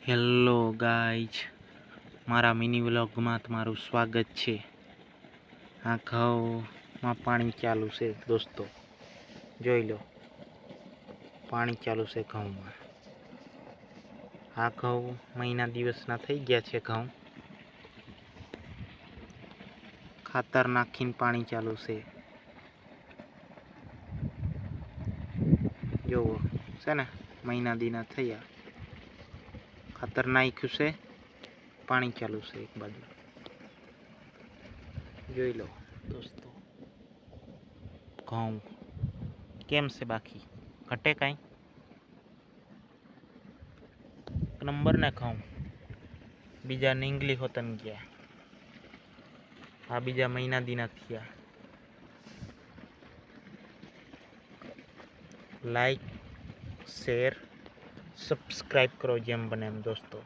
Hello guys, મારા mini વ્લોગમાં તમારું સ્વાગત છે। આ ઘઉંમાં પાણી ચાલુ છે દોસ્તો, જોઈ લો, પાણી ચાલુ છે ઘઉંમાં। આ ઘઉં મહિના દિવસના થઈ ગયા છે ઘઉં, ખાતર નાખીને પાણી ચાલુ છે। જોવો છે ને, મહિના દીના થયા, ખાતર નાખ્યું છે, પાણી ચાલુ છે એક બાજુ, જોઈ લો દોસ્તો। ઘઉં કેમ છે બાકી, ઘટે કાંઈ? નંબર ને ઘઉં બીજા નીંગલી હોતન ગયા, આ બીજા મહિના દીના થયા। લાઈક, શેર, સબસ્ક્રાઈબ કરો જેમ બને એમ દોસ્તો।